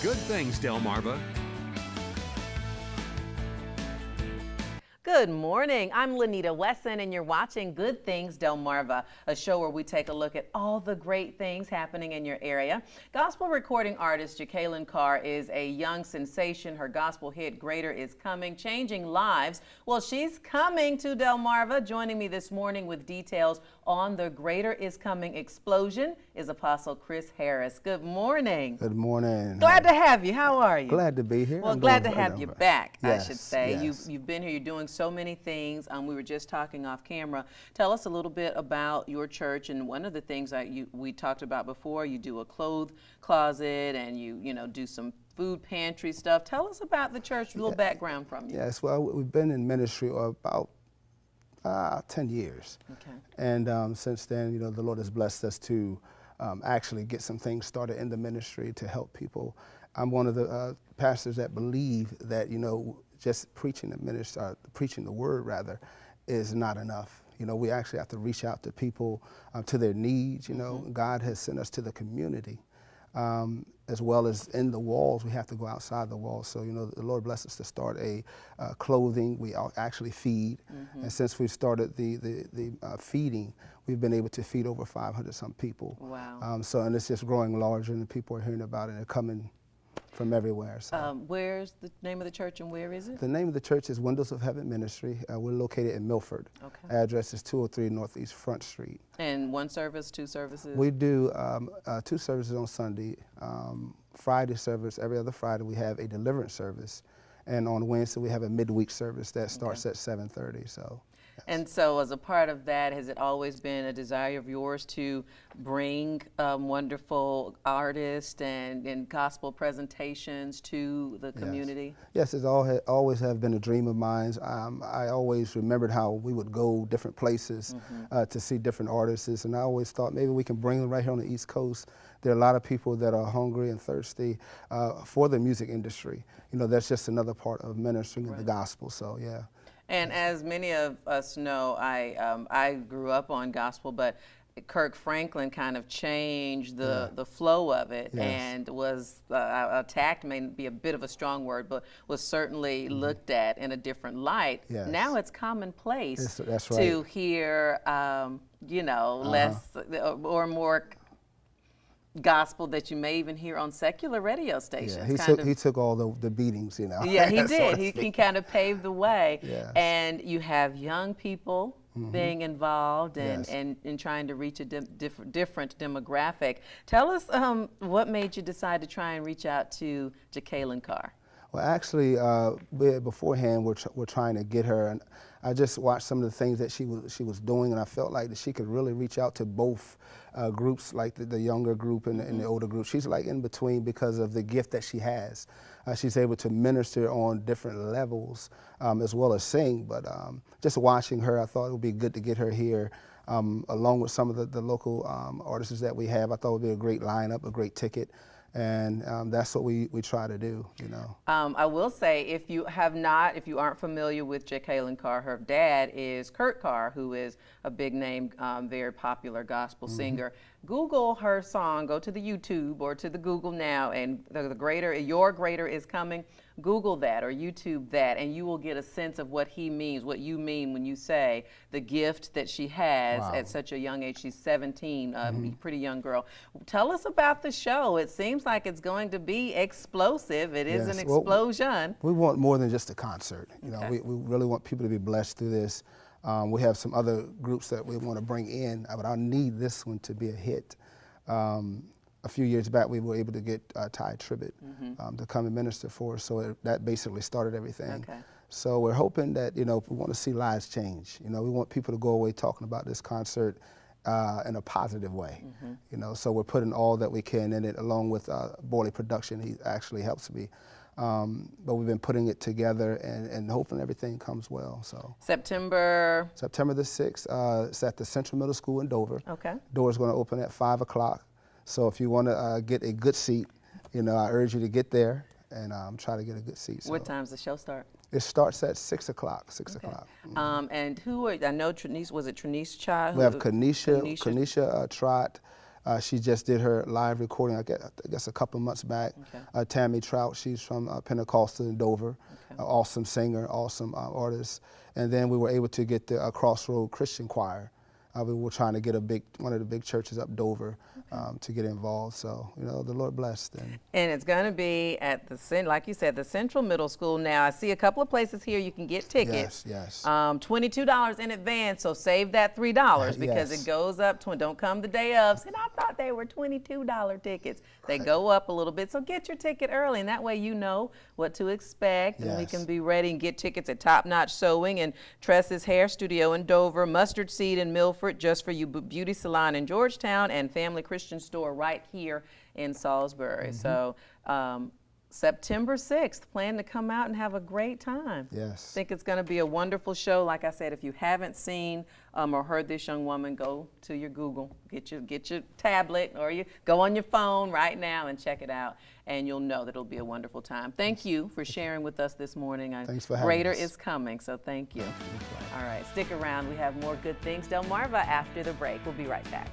Good things, Delmarva. Good morning. I'm Lanita Wesson, and you're watching Good Things Delmarva, a show where we take a look at all the great things happening in your area. Gospel recording artist Jacqueline Carr is a young sensation. Her gospel hit Greater is Coming, changing lives. Well, she's coming to Delmarva. Joining me this morning with details on the Greater is Coming explosion is Apostle Chris Harris. Good morning. Good morning. Glad to have you. How are you? Glad to be here. Well, glad to have you back, I should say. Yes. You've been here. You're doing so many things. We were just talking off camera. Tell us a little bit about your church, and one of the things that we talked about before. You do a clothes closet, and you do some food pantry stuff. Tell us about the church. A little background from you. Yes. Well, we've been in ministry about 10 years. Okay. And since then, the Lord has blessed us to actually get some things started in the ministry to help people. I'm one of the pastors that believe that, just preaching the word rather, is not enough. We actually have to reach out to people, to their needs. God has sent us to the community. As well as in the walls, we have to go outside the walls. So, the Lord blessed us to start a clothing. We actually feed. And since we've started the feeding, we've been able to feed over 500 some people. Wow. And it's just growing larger, and people are hearing about it and coming from everywhere. So. Where's the name of the church, and where is it? The name of the church is Windows of Heaven Ministry. We're located in Milford. Okay. Address is 203 Northeast Front Street. And one service, two services? We do 2 services on Sunday. Friday service, every other Friday we have a deliverance service. And on Wednesday we have a midweek service that starts at 7:30. So. Yes. And so as a part of that, has it always been a desire of yours to bring wonderful artists and gospel presentations to the community? Yes, it's always have been a dream of mine. I always remembered how we would go different places to see different artists, and I always thought maybe we can bring them right here on the East Coast. There are a lot of people that are hungry and thirsty for the music industry. That's just another part of ministering in the gospel, so yeah. And as many of us know, I grew up on gospel, but Kirk Franklin kind of changed the flow of it, and was attacked, may be a bit of a strong word, but was certainly looked at in a different light. Yes. Now it's commonplace that's right. to hear, less or more gospel that you may even hear on secular radio stations. Yeah, he took all the beatings, Yeah, he did. He kind of paved the way. Yes. And you have young people being involved and trying to reach a different demographic. Tell us what made you decide to try and reach out to Jacqueline Carr? Well, actually, beforehand, we're trying to get her, and I just watched some of the things that she was doing, and I felt like that she could really reach out to both groups, like the younger group and the older group. She's like in between because of the gift that she has. She's able to minister on different levels as well as sing, but just watching her, I thought it would be good to get her here. Along with some of the local artists that we have. I thought it would be a great lineup, a great ticket. And that's what we try to do, I will say, if you aren't familiar with Jacqueline Carr, her dad is Kurt Carr, who is a big name, very popular gospel singer. Google her song, go to the YouTube or to the Google now, and Your Greater is Coming. Google that or YouTube that, and you will get a sense of what he means, what you mean when you say the gift that she has at such a young age. She's 17, pretty young girl. Tell us about the show. It seems like it's going to be explosive. It is an explosion. We want more than just a concert. Okay. We really want people to be blessed through this. We have some other groups that we want to bring in, but I need this one to be a hit. A few years back, we were able to get Ty Tribbett to come and minister for us, so that basically started everything. Okay. So we're hoping that, we want to see lives change. We want people to go away talking about this concert in a positive way. So we're putting all that we can in it, along with Borley Production. He actually helps me. But we've been putting it together and hoping everything comes well. So September the 6th, it's at the Central Middle School in Dover. Okay. Doors going to open at 5 o'clock. So if you want to get a good seat, I urge you to get there and try to get a good seat. So what time's the show start? It starts at 6 o'clock. 6 Okay. o'clock. And who are, I know Trinice, was it Trinice Cha? We have Kanisha Trott, She just did her live recording, I guess a couple of months back. Okay. Tammy Trout, she's from Pentecostal in Dover. Okay. Awesome singer, awesome artist. And then we were able to get the Crossroad Christian Choir. We were trying to get one of the big churches up Dover to get involved. So, you know, the Lord blessed. And it's going to be at like you said, the Central Middle School. Now, I see a couple of places here you can get tickets. Yes, yes. $22 in advance, so save that $3 because Yes. it goes up. Don't come the day of. Saying, I thought they were $22 tickets. They go up a little bit, so get your ticket early, and that way you know what to expect, and we Yes. can be ready and get tickets at Top Notch Sewing and Tresses Hair Studio in Dover, Mustard Seed in Milford, Just For You Beauty Salon in Georgetown, and Family Christian Store right here in Salisbury. So September 6th, plan to come out and have a great time. Yes. I think it's going to be a wonderful show. Like I said, if you haven't seen or heard this young woman, go to your Google, get your tablet, or you go on your phone right now and check it out, and you'll know that it'll be a wonderful time. Thank you for sharing with us this morning. Thanks for having Greater us. is coming, so thank you. All right, stick around. We have more good things. Delmarva after the break. We'll be right back.